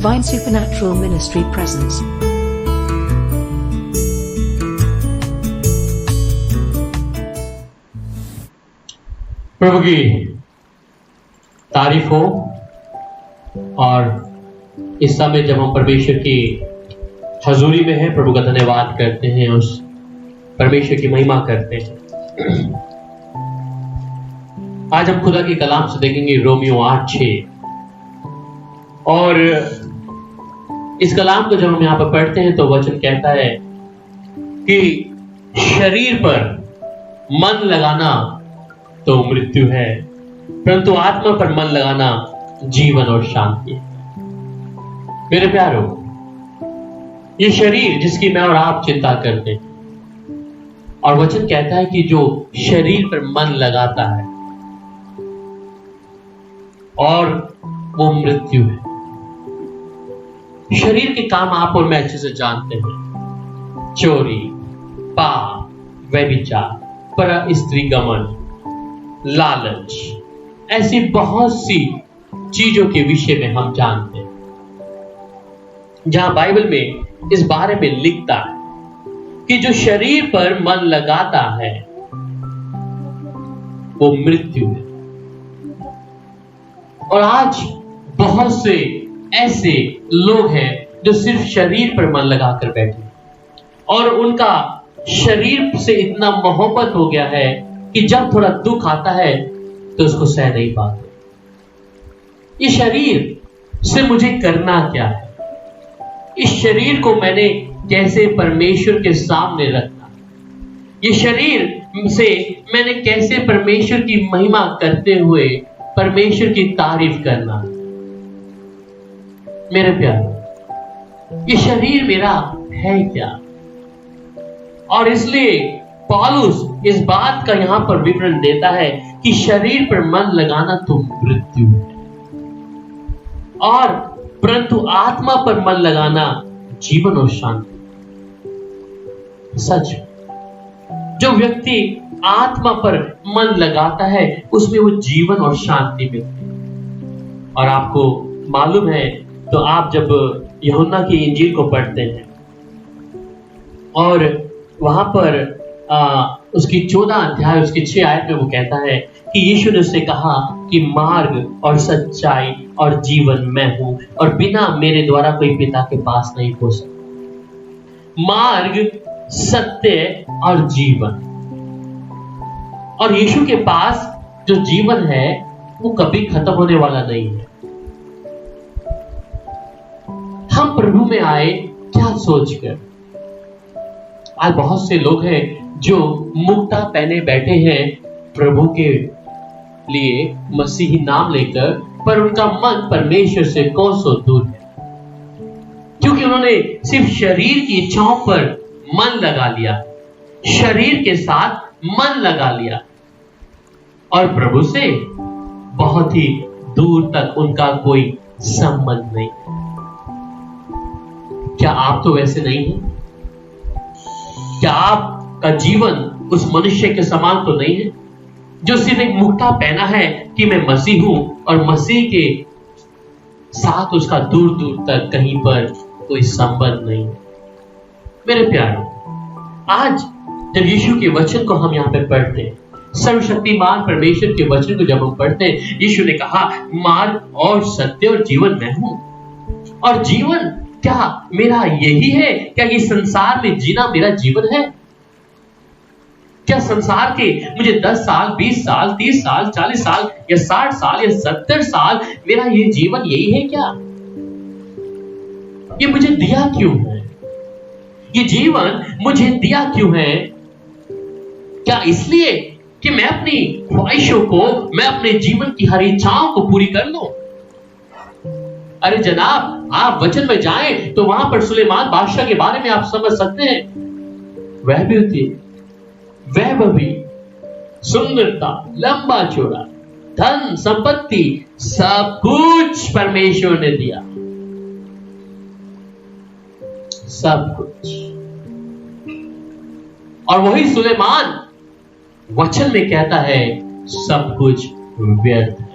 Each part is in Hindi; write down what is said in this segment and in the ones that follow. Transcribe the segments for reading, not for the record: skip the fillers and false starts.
Divine Supernatural Ministry presents. प्रभु की तारीफ हो। और इस समय जब हम परमेश्वर की हजूरी में हैं, प्रभु का धन्यवाद करते हैं, उस परमेश्वर की महिमा करते हैं। आज हम खुदा के कलाम से देखेंगे रोमियो 8:6। और इस कलाम को जब हम यहाँ पर पढ़ते हैं तो वचन कहता है कि शरीर पर मन लगाना तो मृत्यु है, परंतु आत्मा पर मन लगाना जीवन और शांति है। मेरे प्यारो, ये शरीर जिसकी मैं और आप चिंता करते हैं, और वचन कहता है कि जो शरीर पर मन लगाता है और वो मृत्यु है। शरीर के काम आप और मैं अच्छे से जानते हैं। चोरी, पाप, व्यभिचार, पर स्त्री गमन, लालच, ऐसी बहुत सी चीजों के विषय में हम जानते हैं, जहां बाइबल में इस बारे में लिखता है कि जो शरीर पर मन लगाता है वो मृत्यु है। और आज बहुत से ऐसे लोग हैं जो सिर्फ शरीर पर मन लगाकर बैठे और उनका शरीर से इतना मोहब्बत हो गया है कि जब थोड़ा दुख आता है तो उसको सह नहीं पाते। इस शरीर से मुझे करना क्या है? इस शरीर को मैंने कैसे परमेश्वर के सामने रखना? ये शरीर से मैंने कैसे परमेश्वर की महिमा करते हुए परमेश्वर की तारीफ करना? मेरे प्यारे, ये शरीर मेरा है क्या? और इसलिए पौलुस इस बात का यहां पर विवरण देता है कि शरीर पर मन लगाना तो मृत्यु है, और परंतु आत्मा पर मन लगाना जीवन और शांति। सच, जो व्यक्ति आत्मा पर मन लगाता है उसमें वो जीवन और शांति मिलती है। और आपको मालूम है, तो आप जब यूहन्ना की इंजील को पढ़ते हैं और वहां पर उसकी 14 अध्याय उसकी 6 आयत में वो कहता है कि यीशु ने उससे कहा कि मार्ग और सच्चाई और जीवन मैं हूं, और बिना मेरे द्वारा कोई पिता के पास नहीं पहुंच सकता। मार्ग, सत्य और जीवन। और यीशु के पास जो जीवन है वो कभी खत्म होने वाला नहीं है। हम प्रभु में आए क्या सोचकर? आज बहुत से लोग हैं जो मुक्ता पहने बैठे हैं प्रभु के लिए मसीही नाम लेकर, पर उनका मन परमेश्वर से कोसों दूर है, क्योंकि उन्होंने सिर्फ शरीर की इच्छाओं पर मन लगा लिया, शरीर के साथ मन लगा लिया, और प्रभु से बहुत ही दूर तक उनका कोई संबंध नहीं। क्या आप तो वैसे नहीं हैं? क्या आपका जीवन उस मनुष्य के समान तो नहीं है जो सिर्फ एक मुक्ता पहना है कि मैं मसीह हूं, और मसीह के साथ उसका दूर दूर तक कहीं पर कोई संबंध नहीं है? मेरे प्यारे, आज जब यीशु के वचन को हम यहाँ पे पढ़ते हैं, सर्वशक्तिमान परमेश्वर के वचन को जब हम पढ़ते हैं, यीशु ने कहा मार्ग और सत्य और जीवन मैं हूं। और जीवन क्या मेरा यही है? क्या ये संसार में जीना मेरा जीवन है? क्या संसार के मुझे 10 साल, 20 साल, 30 साल, 40 साल या 60 साल या 70 साल मेरा ये जीवन यही है क्या? ये मुझे दिया क्यों है? ये जीवन मुझे दिया क्यों है? क्या इसलिए कि मैं अपनी ख्वाहिशों को, मैं अपने जीवन की हर इच्छाओं को पूरी कर लूं? अरे जनाब, आप वचन में जाएं तो वहां पर सुलेमान बादशाह के बारे में आप समझ सकते हैं। वह भी होती है, वैभव भी, सुंदरता, लंबा चौड़ा, धन संपत्ति, सब कुछ परमेश्वर ने दिया, सब कुछ। और वही सुलेमान वचन में कहता है सब कुछ व्यर्थ है।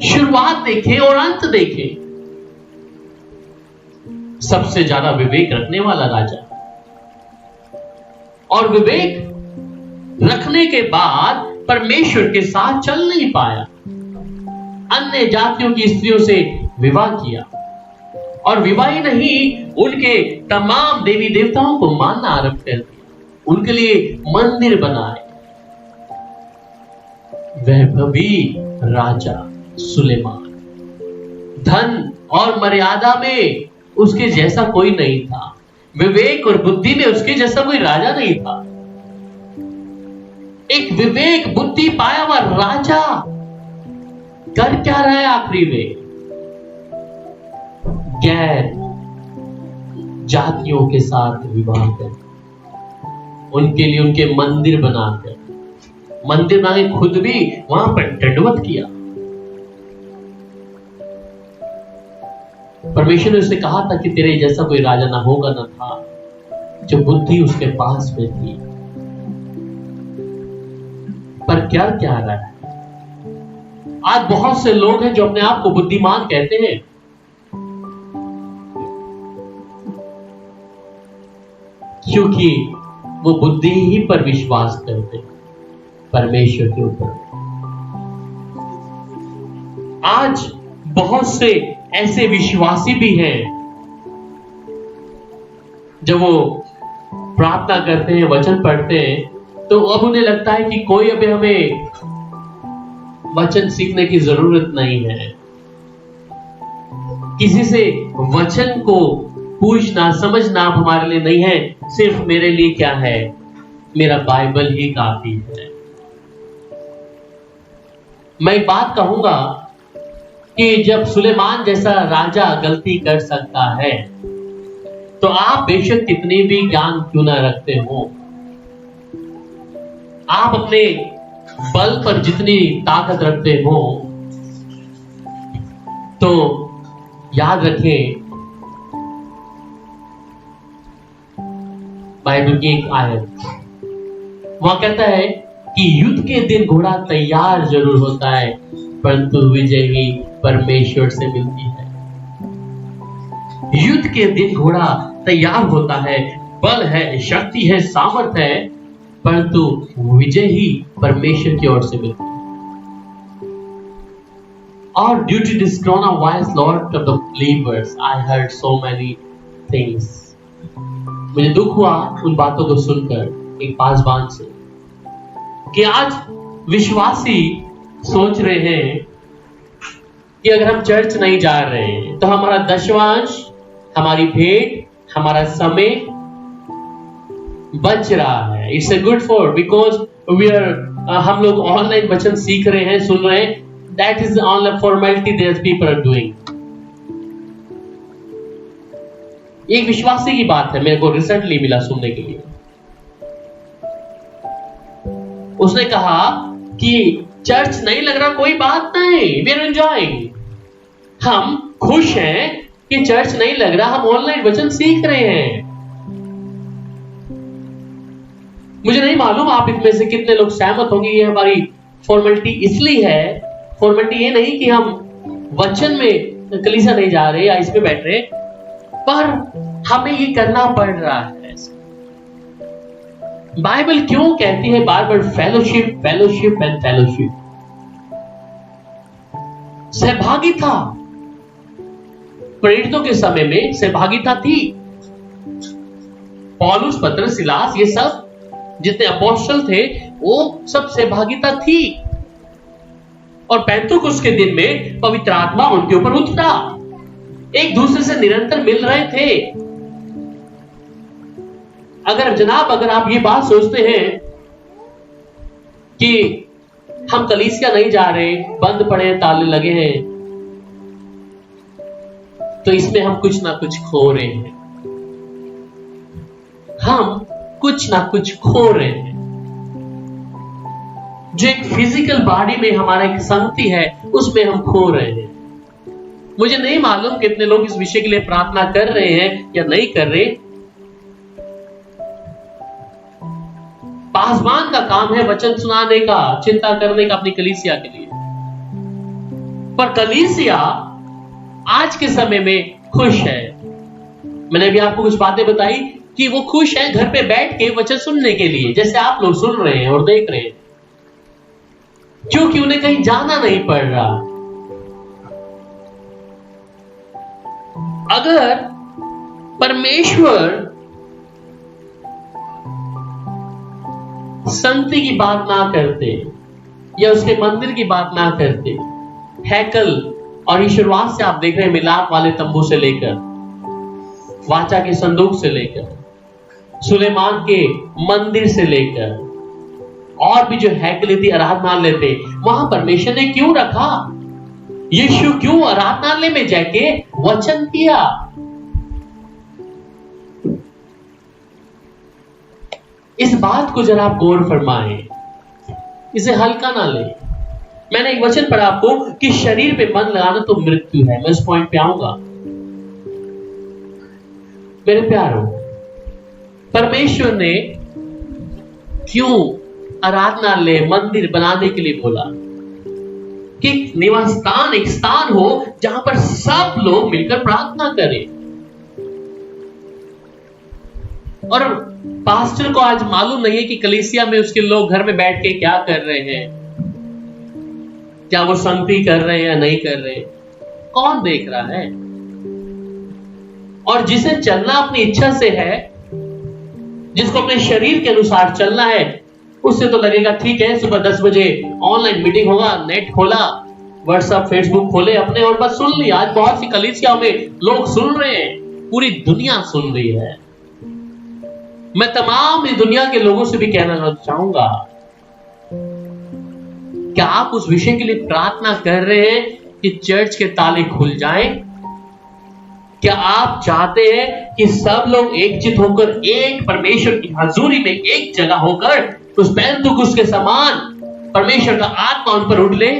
शुरू शुरुआत देखें और अंत देखें। सबसे ज्यादा विवेक रखने वाला राजा, और विवेक रखने के बाद परमेश्वर के साथ चल नहीं पाया, अन्य जातियों की स्त्रियों से विवाह किया, और विवाह ही नहीं, उनके तमाम देवी देवताओं को मानना आरंभ कर दिया, उनके लिए मंदिर बनाए। वैभवी राजा सुलेमान, धन और मर्यादा में उसके जैसा कोई नहीं था, विवेक और बुद्धि में उसके जैसा कोई राजा नहीं था। एक विवेक बुद्धि पाया हुआ राजा कर क्या रहा है आखिरी में? गैर जातियों के साथ विवाह कर, उनके लिए उनके मंदिर बनाकर, मंदिर बनाके खुद भी वहां पर दंडवत किया। परमेश्वर ने उससे कहा था कि तेरे जैसा कोई राजा ना होगा ना था, जो बुद्धि उसके पास में थी। पर क्या क्या रहा है? आज बहुत से लोग हैं जो अपने आप को बुद्धिमान कहते हैं, क्योंकि वो बुद्धि ही पर विश्वास करते हैं, परमेश्वर के ऊपर। आज बहुत से ऐसे विश्वासी भी हैं, जब वो प्रार्थना करते हैं, वचन पढ़ते हैं, तो अब उन्हें लगता है कि कोई अभी हमें वचन सीखने की जरूरत नहीं है, किसी से वचन को पूछना समझना अब हमारे लिए नहीं है, सिर्फ मेरे लिए क्या है, मेरा बाइबल ही काफी है। मैं एक बात कहूंगा कि जब सुलेमान जैसा राजा गलती कर सकता है, तो आप बेशक कितनी भी ज्ञान क्यों ना रखते हो, आप अपने बल पर जितनी ताकत रखते हो, तो याद रखें बाइबल की एक आयत वहां कहता है कि युद्ध के दिन घोड़ा तैयार जरूर होता है, परंतु विजय ही परमेश्वर से मिलती है। युद्ध के दिन घोड़ा तैयार होता है, बल है, शक्ति है, सामर्थ है, परंतु विजय ही परमेश्वर की ओर से मिलती है। और due to this coronavirus, lot of the believers, I heard so many things. मुझे दुख हुआ उन बातों को सुनकर एक पासवान से, कि आज विश्वासी सोच रहे हैं कि अगर हम चर्च नहीं जा रहे हैं तो हमारा दशवांश, हमारी भेंट, हमारा समय बच रहा है। It's a good for because we are, हम लोग ऑनलाइन वचन सीख रहे हैं, सुन रहे हैं, that is online formality that people are doing. एक विश्वासी की बात है, मेरे को रिसेंटली मिला सुनने के लिए। उसने कहा कि चर्च नहीं लग रहा, कोई बात नहीं, वी आर एंजॉयिंग, हम खुश हैं कि चर्च नहीं लग रहा, हम ऑनलाइन वचन सीख रहे हैं। मुझे नहीं मालूम आप इनमें से कितने लोग सहमत होंगे, ये हमारी फॉर्मेलिटी इसलिए है, फॉर्मेलिटी ये नहीं कि हम वचन में कलीसिया नहीं जा रहे या इसमें बैठ रहे, पर हमें ये करना पड़ रहा है। बाइबल क्यों कहती है बार बार फेलोशिप, फेलोशिप एंड फेलोशिप? सहभागिता, प्रेरितों के समय में सहभागिता थी। पौलुस, पतरस, सिलास, ये सब जितने अपोस्टल थे, वो सब सहभागिता थी। और पेंतुकुस्त के दिन में पवित्र आत्मा उनके ऊपर उतरा, एक दूसरे से निरंतर मिल रहे थे। अगर आप ये बात सोचते हैं कि हम कलीसिया नहीं जा रहे, बंद पड़े हैं, ताले लगे हैं, तो इसमें हम कुछ ना कुछ खो रहे हैं, हम कुछ ना कुछ खो रहे हैं। जो एक फिजिकल बॉडी में हमारा एक संगति है, उसमें हम खो रहे हैं। मुझे नहीं मालूम कितने लोग इस विषय के लिए प्रार्थना कर रहे हैं या नहीं कर रहे। पासवान का काम है वचन सुनाने का, चिंता करने का अपनी कलीसिया के लिए। पर कलीसिया आज के समय में खुश है। मैंने भी आपको कुछ बातें बताई कि वो खुश है घर पे बैठ के वचन सुनने के लिए, जैसे आप लोग सुन रहे हैं और देख रहे हैं, क्योंकि उन्हें कहीं जाना नहीं पड़ रहा। अगर परमेश्वर संति की बात ना करते या उसके मंदिर की बात ना करते, हैकल और ये शुरुआत से आप देख रहे हैं, मिलाप वाले तंबू से लेकर, वाचा के संदूक से लेकर, सुलेमान के मंदिर से लेकर, और भी जो हैकल थी आराधनालय थे, वहां परमेश्वर ने क्यों रखा? यीशु क्यों आराधनालय में जाके वचन किया? इस बात को जरा आप गौर फरमाएं, इसे हल्का ना ले। मैंने एक वचन पढ़ा आपको कि शरीर पे मन लगाना तो मृत्यु है। मैं इस पॉइंट पे आऊंगा। मेरे प्यारो, परमेश्वर ने क्यों आराधनालय मंदिर बनाने के लिए बोला? कि निवास स्थान, एक स्थान हो जहां पर सब लोग मिलकर प्रार्थना करें। और पास्टर को आज मालूम नहीं है कि कलीसिया में उसके लोग घर में बैठ के क्या कर रहे हैं, क्या वो संगति कर रहे हैं या नहीं कर रहे, कौन देख रहा है? और जिसे चलना अपनी इच्छा से है, जिसको अपने शरीर के अनुसार चलना है, उससे तो लगेगा ठीक है, सुबह 10 बजे ऑनलाइन मीटिंग होगा, नेट खोला, व्हाट्सएप फेसबुक खोले अपने और बस सुन लिया। आज बहुत सी कलीसियाओं में लोग सुन रहे हैं, पूरी दुनिया सुन रही है। मैं तमाम इस दुनिया के लोगों से भी कहना चाहूंगा, क्या आप उस विषय के लिए प्रार्थना कर रहे हैं कि चर्च के ताले खुल जाएं? क्या आप चाहते हैं कि सब लोग एकजुट होकर एक परमेश्वर की हजूरी में एक जगह होकर उस पेंतुकुस्त के समान परमेश्वर का आत्मा उन पर उठ ले?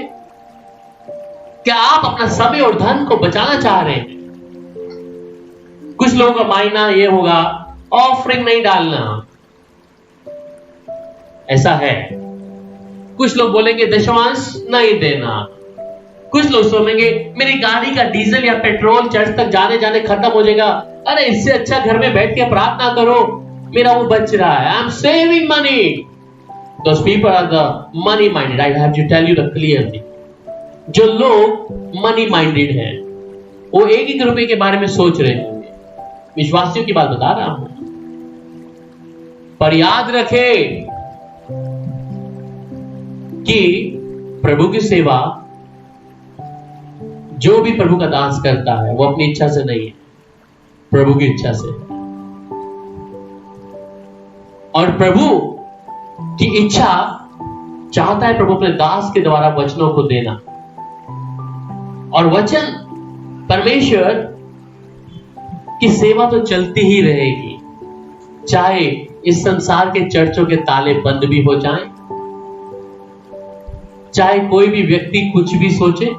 क्या आप अपना समय और धन को बचाना चाह रहे हैं? कुछ लोगों का मायना यह होगा, ऑफरिंग नहीं डालना, ऐसा है। कुछ लोग बोलेंगे दशमांश नहीं देना। कुछ लोग सोचेंगे मेरी गाड़ी का डीजल या पेट्रोल चर्च तक जाने जाने खत्म हो जाएगा, अरे इससे अच्छा घर में बैठ के प्रार्थना करो, मेरा वो बच रहा है, I am saving money. Those people are the money minded. I have to tell you the clear thing. जो लोग मनी माइंडेड हैं, वो एक एक रुपए के बारे में सोच रहे होंगे। विश्वासियों की बात बता रहा हूं। पर याद रखे कि प्रभु की सेवा जो भी प्रभु का दास करता है वो अपनी इच्छा से नहीं है, प्रभु की इच्छा से। और प्रभु की इच्छा चाहता है प्रभु अपने दास के द्वारा वचनों को देना। और वचन परमेश्वर की सेवा तो चलती ही रहेगी, चाहे इस संसार के चर्चों के ताले बंद भी हो जाएं, चाहे कोई भी व्यक्ति कुछ भी सोचे,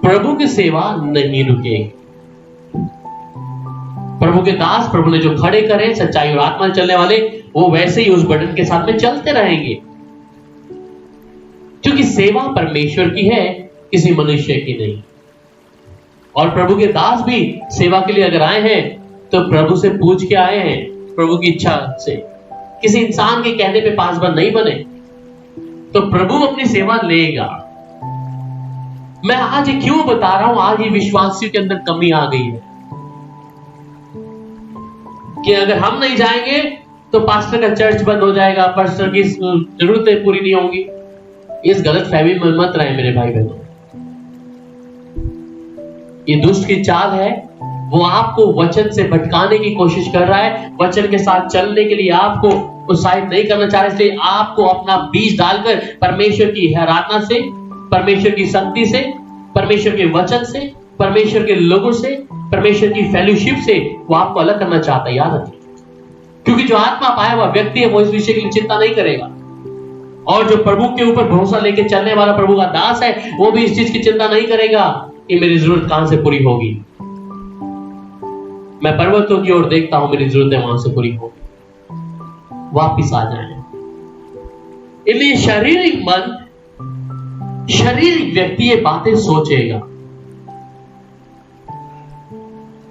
प्रभु की सेवा नहीं रुकेगी। प्रभु के दास, प्रभु ने जो खड़े करे सच्चाई और आत्मा चलने वाले, वो वैसे ही उस बटन के साथ में चलते रहेंगे, क्योंकि सेवा परमेश्वर की है, किसी मनुष्य की नहीं। और प्रभु के दास भी सेवा के लिए अगर आए हैं तो प्रभु से पूछ के आए हैं, प्रभु की इच्छा से, किसी इंसान के कहने पे पासबंद नहीं बने, तो प्रभु अपनी सेवा लेगा। मैं आज ये क्यों बता रहा हूं? आज ये विश्वासियों के अंदर कमी आ गई है कि अगर हम नहीं जाएंगे तो पास्टर का चर्च बंद हो जाएगा, पास्टर की जरूरतें पूरी नहीं होंगी। इस गलत फहमी में मत रहे मेरे भाई बहनों। ये दुष्ट की चाल है, वो आपको वचन से भटकाने की कोशिश कर रहा है, वचन के साथ चलने के लिए आपको उत्साहित नहीं करना चाह रहा, इसलिए आपको अपना बीज डालकर परमेश्वर की आराधना से, परमेश्वर की शक्ति से, परमेश्वर के वचन से, परमेश्वर के लोगों से, परमेश्वर की फेलोशिप से वो आपको अलग करना चाहता है। याद रखिए, क्योंकि जो आत्मा पाया हुआ व्यक्ति है वो इस विषय के लिए चिंता नहीं करेगा, और जो प्रभु के ऊपर भरोसा लेके चलने वाला प्रभु का दास है वो भी इस चीज की चिंता नहीं करेगा कि मेरी जरूरत कहां से पूरी होगी। मैं पर्वतों की ओर देखता हूं, मेरी जरूरतें वहां से पूरी होगी, वापिस आ जाए। इसलिए शारीरिक मन शारीरिक व्यक्ति ये बातें सोचेगा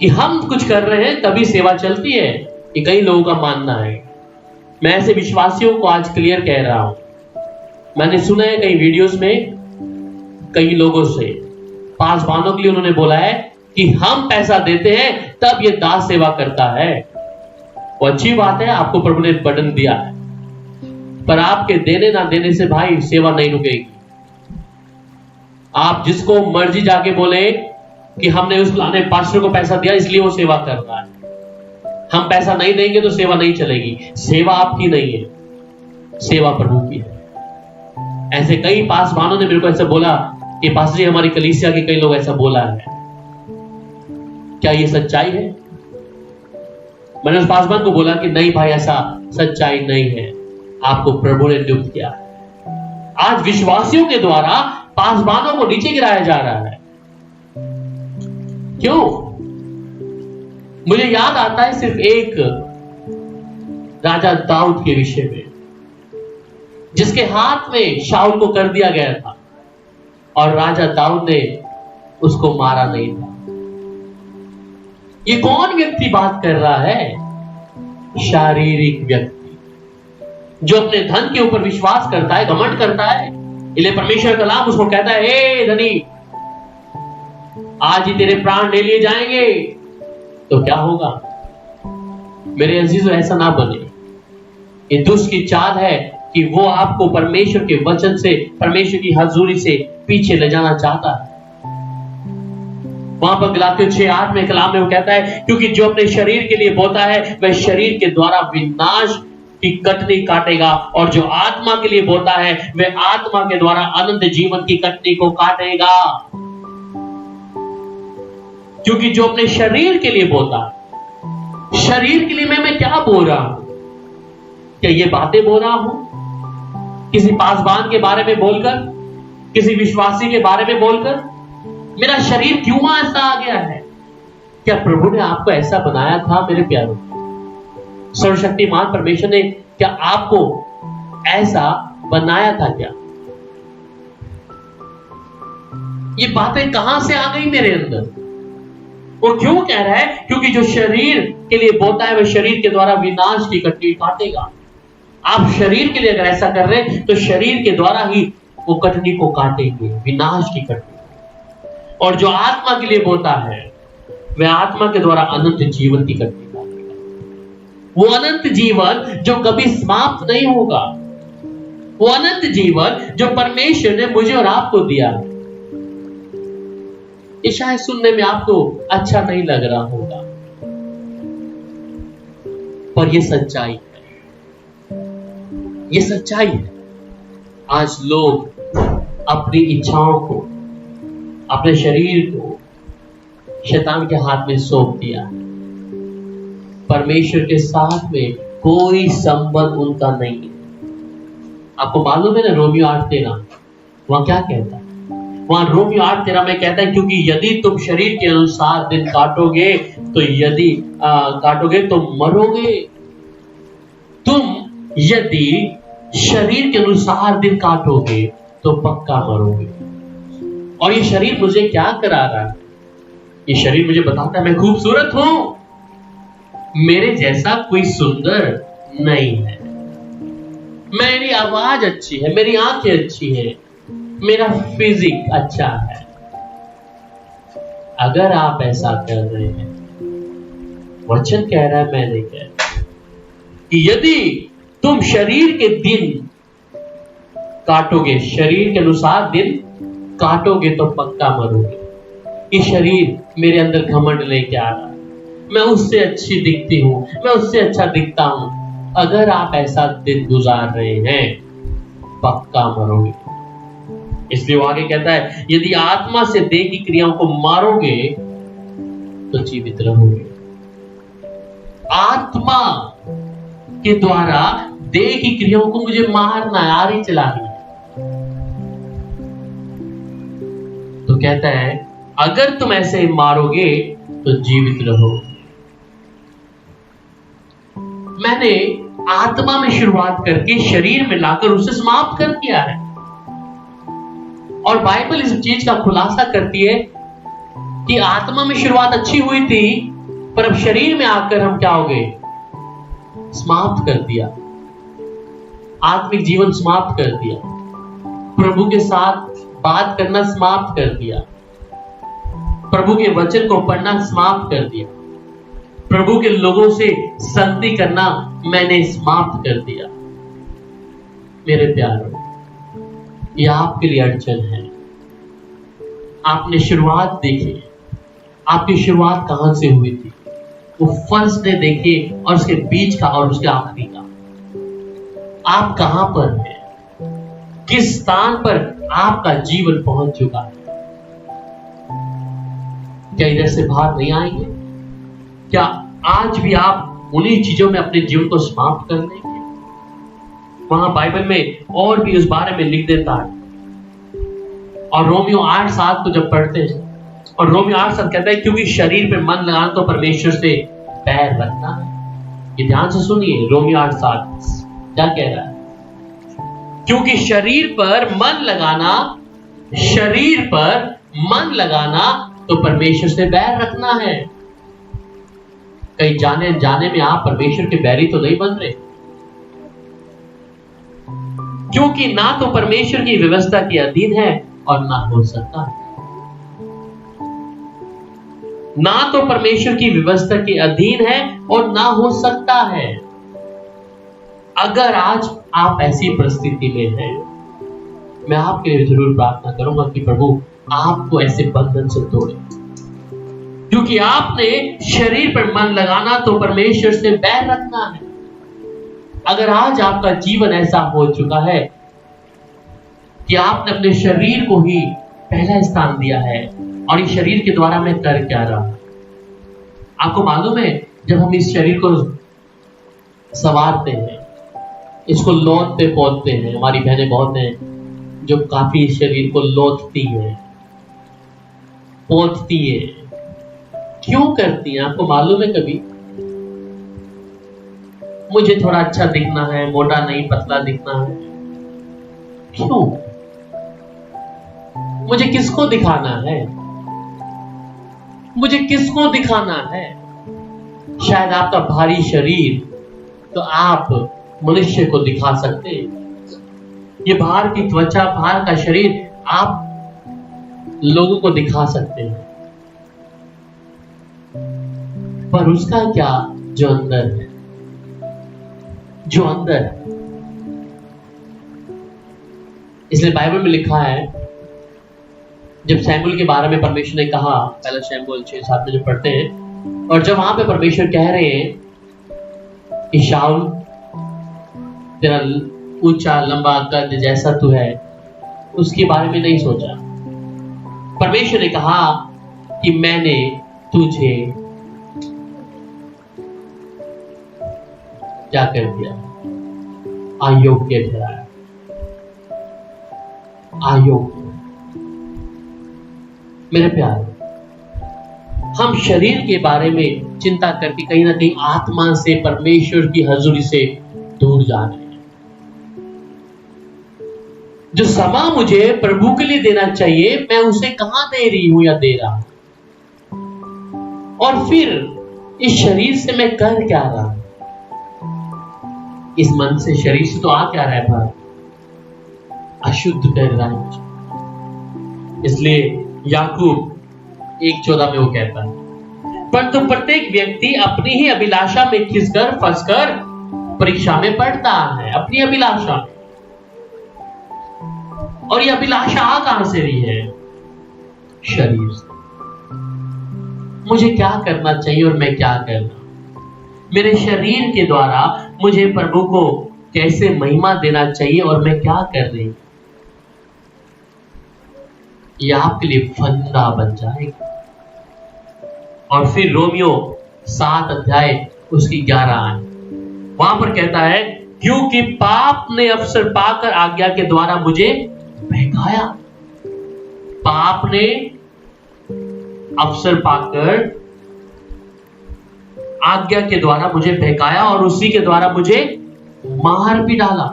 कि हम कुछ कर रहे हैं तभी सेवा चलती है, ये कई लोगों का मानना है। मैं ऐसे विश्वासियों को आज क्लियर कह रहा हूं। मैंने सुना है कई वीडियोस में कई लोगों से, पासवानों के लिए उन्होंने बोला है कि हम पैसा देते हैं तब ये दास सेवा करता है। वो अच्छी बात है, आपको प्रभु ने बटन दिया है, पर आपके देने ना देने से भाई सेवा नहीं रुकेगी। आप जिसको मर्जी जाके बोले कि हमने उस फलाने पास्टर को पैसा दिया इसलिए वो सेवा कर रहा है, हम पैसा नहीं देंगे तो सेवा नहीं चलेगी। सेवा आपकी नहीं है, सेवा प्रभु की है। ऐसे कई पासवानों ने मेरे को ऐसा बोला कि पास्टर जी हमारी कलीसिया के कई लोग ऐसा बोला है, क्या ये सच्चाई है? मैंने उस पासवान को बोला कि नहीं भाई, ऐसा सच्चाई नहीं है, आपको प्रभु ने नियुक्त किया है। आज विश्वासियों के द्वारा पासवानों को नीचे गिराया जा रहा है। क्यों? मुझे याद आता है सिर्फ एक राजा दाऊद के विषय में, जिसके हाथ में शाऊल को कर दिया गया था और राजा दाऊद ने उसको मारा नहीं था। ये कौन व्यक्ति बात कर रहा है? शारीरिक व्यक्ति जो अपने धन के ऊपर विश्वास करता है, घमंड करता है। इसलिए परमेश्वर का कलाम उसको कहता है, हे धनी, आज ही तेरे प्राण ले लिए जाएंगे। तो क्या होगा? मेरे अजीजों, ऐसा ना बने। ये दुष्ट की चाल है कि वो आपको परमेश्वर के वचन से, परमेश्वर की हजूरी से पीछे ले जाना चाहता है। वहां पर गलातियों 6:8 में कलाम में वो कहता है, क्योंकि जो अपने शरीर के लिए बोता है वह शरीर के द्वारा विनाश की कटनी काटेगा, और जो आत्मा के लिए बोता है वह आत्मा के द्वारा अनंत जीवन की कटनी को काटेगा। क्योंकि जो अपने शरीर के लिए बोता है, शरीर के लिए मैं क्या बोल रहा हूं? क्या ये बातें बोल रहा हूं किसी पासवान के बारे में बोलकर, किसी विश्वासी के बारे में बोलकर? मेरा शरीर क्यों ऐसा आ गया है? क्या प्रभु ने आपको ऐसा बनाया था मेरे प्यारों? सर्वशक्तिमान परमेश्वर ने क्या आपको ऐसा बनाया था क्या? ये बातें कहां से आ गई मेरे अंदर? वो क्यों कह रहा है? क्योंकि जो शरीर के लिए बोता है वह शरीर के द्वारा विनाश की कटनी काटेगा। आप शरीर के लिए अगर ऐसा कर रहे हैं तो शरीर के द्वारा ही वो कटनी को काटेंगे, विनाश की कटनी। और जो आत्मा के लिए बोता है वह आत्मा के द्वारा अनंत जीवन की कटनी काटेगा। वो अनंत जीवन जो कभी समाप्त नहीं होगा, वो अनंत जीवन जो परमेश्वर ने मुझे और आपको दिया। ये शायद सुनने में आपको अच्छा नहीं लग रहा होगा, पर ये सच्चाई है, ये सच्चाई है। आज लोग अपनी इच्छाओं को, अपने शरीर को शैतान के हाथ में सौंप दिया। परमेश्वर के साथ में कोई संबंध उनका नहीं है। आपको मालूम है ना, रोमियो 8:13 वहां क्या कहता है? वहां रोमियो 8:13 में कहता है, क्योंकि यदि तुम शरीर के अनुसार दिन काटोगे तो काटोगे तो मरोगे। तुम यदि शरीर के अनुसार दिन काटोगे तो पक्का मरोगे। और ये शरीर मुझे क्या करा रहा है? ये शरीर मुझे बताता है मैं खूबसूरत हूं, मेरे जैसा कोई सुंदर नहीं है, मेरी आवाज अच्छी है, मेरी आंखें अच्छी है, मेरा फिजिक अच्छा है। अगर आप ऐसा कर रहे हैं, वचन कह रहा है, मैं नहीं कह रहा, कि यदि तुम शरीर के दिन काटोगे, शरीर के अनुसार दिन काटोगे तो पक्का मरोगे। ये शरीर मेरे अंदर घमंड लेके आ रहा है, मैं उससे अच्छी दिखती हूं, मैं उससे अच्छा दिखता हूं। अगर आप ऐसा दिन गुजार रहे हैं, पक्का मरोगे। इसलिए वो आगे कहता है, यदि आत्मा से देह की क्रियाओं को मारोगे तो जीवित रहोगे। आत्मा के द्वारा देह की क्रियाओं को मुझे मारना है, आरी चलानी है। तो कहता है, अगर तुम ऐसे मारोगे तो जीवित रहोगे। मैंने आत्मा में शुरुआत करके शरीर में लाकर उसे समाप्त कर दिया है। और बाइबल इस चीज का खुलासा करती है कि आत्मा में शुरुआत अच्छी हुई थी, पर अब शरीर में आकर हम क्या हो गए? समाप्त कर दिया। आत्मिक जीवन समाप्त कर दिया, प्रभु के साथ बात करना समाप्त कर दिया, प्रभु के वचन को पढ़ना समाप्त कर दिया, प्रभु के लोगों से संगति करना मैंने समाप्त कर दिया। मेरे प्यारों, यह आपके लिए अड़चन है। आपने शुरुआत देखी, आपकी शुरुआत कहां से हुई थी? वो फर्स्ट डे देखिए और उसके बीच का और उसके आखिरी का। आप कहां पर हैं? किस स्थान पर आपका जीवन पहुंच चुका है? क्या इधर से बाहर नहीं आएंगे? क्या आज भी आप उन्हीं चीजों में अपने जीवन को समाप्त कर लेंगे? वहां बाइबल में और भी उस बारे में लिख देता है। और रोमियो 8:7 को जब पढ़ते हैं, और रोमियो 8:7 कहता है क्योंकि शरीर पे मन लगाना तो परमेश्वर से पैर रखना है। ये ध्यान से सुनिए, रोमियो 8:7 क्या कह रहा है? क्योंकि शरीर पर मन लगाना तो परमेश्वर से बैर रखना है। कहीं जाने जाने में आप परमेश्वर के बैरी तो नहीं बन रहे, क्योंकि ना तो परमेश्वर की व्यवस्था के अधीन है और ना हो सकता है। ना तो परमेश्वर की व्यवस्था के अधीन है और ना हो सकता है। अगर आज आप ऐसी परिस्थिति में हैं, मैं आपके लिए जरूर प्रार्थना करूंगा कि प्रभु आपको ऐसे बंधन से तोड़े, क्योंकि आपने शरीर पर मन लगाना तो परमेश्वर से बैर रखना है। अगर आज आपका जीवन ऐसा हो चुका है कि आपने अपने शरीर को ही पहला स्थान दिया है, और इस शरीर के द्वारा मैं कर क्या रहा हूं? आपको मालूम है, जब हम इस शरीर को संवारते हैं, इसको लोथते पोतते हैं, हमारी बहनें बहुत हैं जो काफी शरीर को लोथती हैं, पोतती है। क्यों करती हैं? आपको मालूम है? कभी मुझे थोड़ा अच्छा दिखना है, मोटा नहीं पतला दिखना है। क्यों? मुझे किसको दिखाना है? मुझे किसको दिखाना है? शायद आपका भारी शरीर तो आप मनुष्य को दिखा सकते हैं। ये बाहर की त्वचा, बाहर का शरीर आप लोगों को दिखा सकते हैं, पर उसका क्या जो अंदर है? जो अंदर है। इसलिए बाइबल में लिखा है, जब शैमुएल के बारे में परमेश्वर ने कहा, पहला शैमुएल 6-7 में जो पढ़ते हैं, और जब वहां पे परमेश्वर कह रहे हैं कि शाऊल तेरा ऊंचा लंबा कद जैसा तू है, उसके बारे में नहीं सोचा। परमेश्वर ने कहा कि मैंने तुझे क्या कर दिया? अयोग्य ठहराया। अयोग्य। मेरे प्यारे, हम शरीर के बारे में चिंता करके कहीं ना कहीं आत्मा से, परमेश्वर की हजूरी से दूर जा रहे हैं। जो समय मुझे प्रभु के लिए देना चाहिए, मैं उसे कहां दे रही हूं या दे रहा हूं? और फिर इस शरीर से मैं कर क्या रहा हूं? इस मन से, शरीर से तो आ क्या रहा है? पर अशुद्ध कर रहा है। इसलिए याकूब 1:14 में वो कहता है, परंतु प्रत्येक व्यक्ति अपनी ही अभिलाषा में खिसकर फंसकर परीक्षा में पड़ता है। अपनी अभिलाषा में। और ये अभिलाषा आ कहां से रही है? शरीर से। मुझे क्या करना चाहिए और मैं क्या कर रहा हूं? मेरे शरीर के द्वारा मुझे प्रभु को कैसे महिमा देना चाहिए और मैं क्या कर रही हूं? ये आपके लिए फंदा बन जाएगा। और फिर रोमियो 7 अध्याय उसकी 11 आए, वहां पर कहता है, क्योंकि पाप ने अवसर पाकर आज्ञा के द्वारा मुझे बहकाया। पाप ने अवसर पाकर आज्ञा के द्वारा मुझे बहकाया और उसी के द्वारा मुझे मार भी डाला।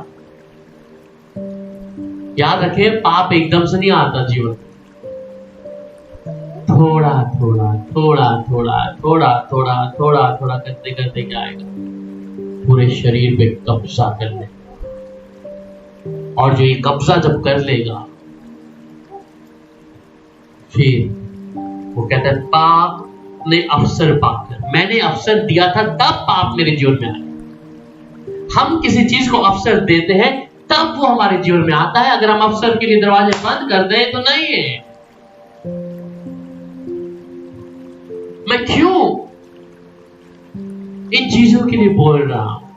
याद रखें, पाप एकदम से नहीं आता जीवन में, थोड़ा थोड़ा थोड़ा थोड़ा थोड़ा थोड़ा थोड़ा थोड़ा करते करते क्या आएगा, पूरे शरीर पे कब्जा कर ले। और जो ये कब्जा जब कर लेगा, फिर वो कहता है पाप ने अवसर पाकर, मैंने अवसर दिया था तब पाप मेरे जीवन में आया। हम किसी चीज को अवसर देते हैं तब वो हमारे जीवन में आता है। अगर हम अवसर के लिए दरवाजे बंद कर दें तो नहीं है। मैं क्यों इन चीजों के लिए बोल रहा हूं?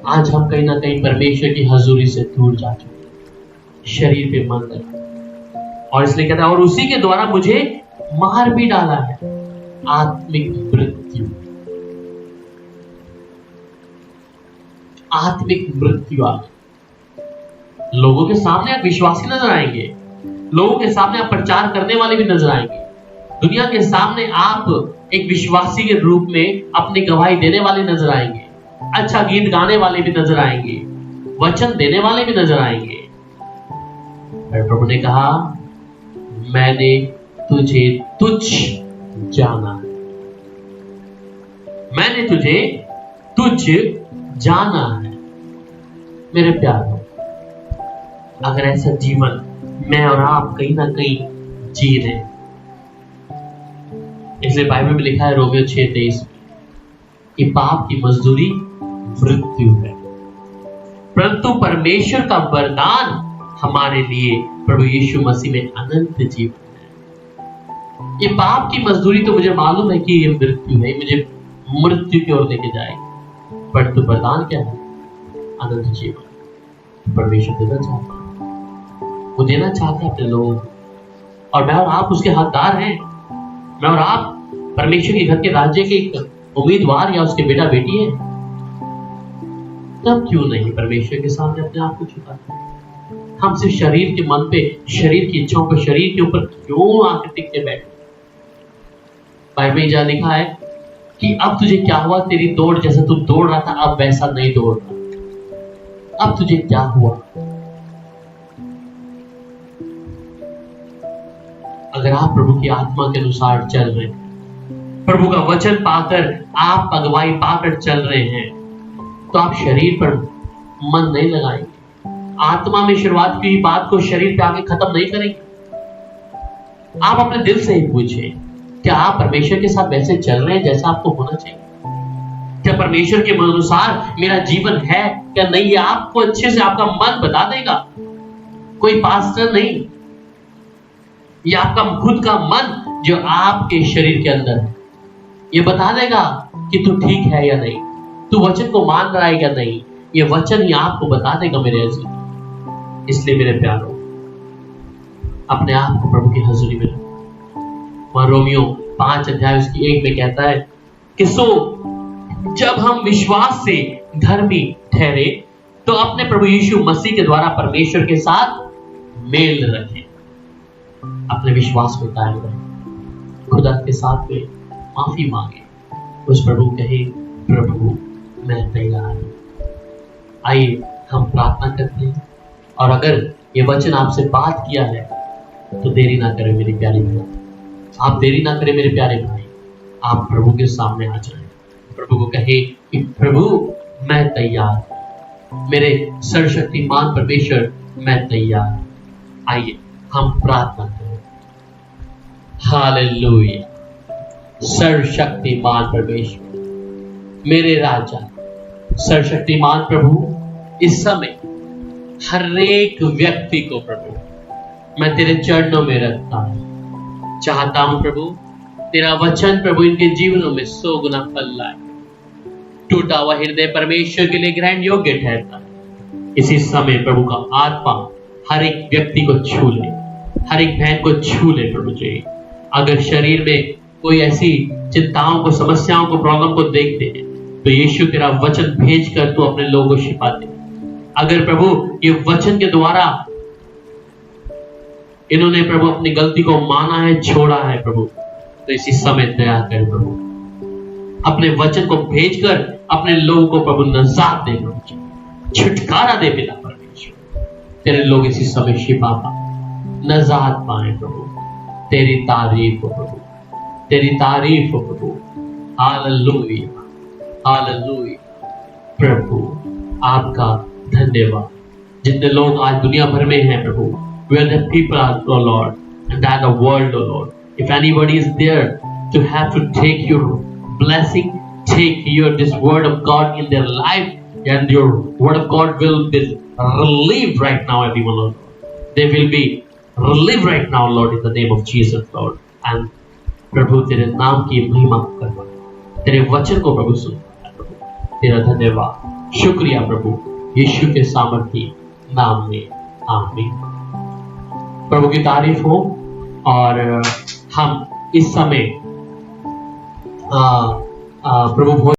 आज हम कहीं ना कहीं परमेश्वर की हजूरी से दूर जा चुके, शरीर पे मन लगा, और इसलिए कहता है और उसी के द्वारा मुझे मार भी डाला है, आत्मिक मृत्यु। आत्मिक मृत्यु आ गई। लोगों के सामने आप विश्वासी नजर आएंगे, लोगों के सामने आप प्रचार करने वाले भी नजर आएंगे, दुनिया के सामने आप एक विश्वासी के रूप में अपनी गवाही देने वाले नजर आएंगे, अच्छा गीत गाने वाले भी नजर आएंगे, वचन देने वाले भी नजर आएंगे। प्रभु ने कहा मैंने तुझे तुच्छ जाना है, मैंने तुझे तुच्छ जाना है। मेरे प्यारों, अगर ऐसा जीवन मैं और आप कहीं ना कहीं जी रहे, इसलिए बाइबल में लिखा है रोमियो 6:23 कि पाप की मजदूरी मृत्यु है, परंतु परमेश्वर का वरदान हमारे लिए प्रभु यीशु मसीह में अनंत जीवन है। ये पाप की मजदूरी तो मुझे मालूम है कि ये मृत्यु है, मुझे मृत्यु की ओर लेके जाएगी, परंतु वरदान क्या है? अनंत जीवन। परमेश्वर देना चाहता है, वो देना चाहते हैं अपने लोगों को, और मैं और आप उसके हकदार हैं। मैं और आप परमेश्वर के घर के राज्य के एक उम्मीदवार या उसके बेटा बेटी है। तब क्यों नहीं परमेश्वर के सामने अपने आप को झुकाते हैं? हम सिर्फ शरीर के मन पे, शरीर की इच्छाओं पे, शरीर के ऊपर क्यों आके टिक के बैठे? बाइबल में जहां लिखा है कि अब तुझे क्या हुआ, तेरी दौड़ जैसा तू दौड़ रहा था अब वैसा नहीं दौड़ रहा। अब तुझे क्या हुआ? अगर आप प्रभु की आत्मा के अनुसार चल रहे हैं, प्रभु का वचन पाकर आप अगुवाई पाकर चल रहे हैं, तो आप शरीर पर मन नहीं लगाएंगे। आत्मा में शुरुआत की बात को शरीर पे आके खत्म नहीं करेंगे। आप अपने दिल से ही पूछिए, क्या आप परमेश्वर के साथ वैसे चल रहे हैं जैसा आपको होना चाहिए? क्या परमेश्वर के अनुसार मेरा जीवन है क्या नहीं? ये आपको अच्छे से आपका मन बता देगा, कोई पास्टर नहीं। ये आपका खुद का मन जो आपके शरीर के अंदर है, ये बता देगा कि तू ठीक है या नहीं, तू वचन को मान रहा है या नहीं। ये वचन ही आपको बता देगा मेरे अजीज। इसलिए मेरे प्यारों, अपने आप को प्रभु की हजूरी में रखो। वहां रोमियो 5 उसकी 1 में कहता है कि सो जब हम विश्वास से धर्मी ठहरे तो अपने प्रभु यीशु मसीह के द्वारा परमेश्वर के साथ मेल रखें। अपने विश्वास में कायम रहे, खुदा के साथ में माफी मांगे, उस प्रभु कहे प्रभु मैं तैयार हूं। आइए हम प्रार्थना करते हैं, और अगर ये वचन आपसे बात किया है तो देरी ना करें मेरी प्यारी भाई, आप देरी ना करें मेरे प्यारे भाई, आप प्रभु के सामने आ जाएं, प्रभु को कहे कि प्रभु मैं तैयार, मेरे सर्वशक्तिमान परमेश्वर मैं तैयार। आइए हम प्रार्थना करें। हालेलुया। सर्वशक्तिमान परमेश्वर, मेरे राजा, सर्वशक्तिमान प्रभु, इस समय हर एक व्यक्ति को प्रभु मैं तेरे चरणों में रखता हूं। चाहता हूं प्रभु तेरा वचन प्रभु इनके जीवनों में 100 गुना फल लाए। टूटा हुआ हृदय परमेश्वर के लिए ग्रहण योग्य ठहरता है। इसी समय प्रभु का आत्मा हर एक व्यक्ति को छू ले, हर एक बहन को छू ले प्रभु जी। अगर शरीर में कोई ऐसी चिंताओं को, समस्याओं को, प्रॉब्लम को देखते हैं तो यीशु तेरा वचन भेज कर तू अपने लोगों को शिफा दे। अगर प्रभु ये वचन के द्वारा इन्होंने प्रभु अपनी गलती को माना है, छोड़ा है प्रभु, तो इसी समय दया कर प्रभु, अपने वचन को भेजकर अपने लोगों को प्रभु नजात दे प्रभु। छुटकारा दे पिता परमेश्वर। तेरे लोग इसी समय शिफा पाए, नजात पाए प्रभु। तेरी तारीफ हो प्रभु, तेरी तारीफ हो प्रभु। Hallelujah, hallelujah. प्रभु आपका धन्यवाद। जितने लोग आज दुनिया भर में हैं प्रभु, where the people are, oh Lord, and that the world, oh Lord, if anybody is there to have to take your blessing, take this word of God in their life, and your word of God will be relieved right now, everyone, Lord. They will be relieved right now, Lord, in the name of Jesus, Lord. And प्रभु तेरे नाम की महिमा करवा, तेरे वचन को प्रभु सुनता है प्रभु। तेरा धन्यवाद, शुक्रिया प्रभु, यीशु के सामर्थी नाम में, आमीन। प्रभु की तारीफ हो। और हम इस समय प्रभु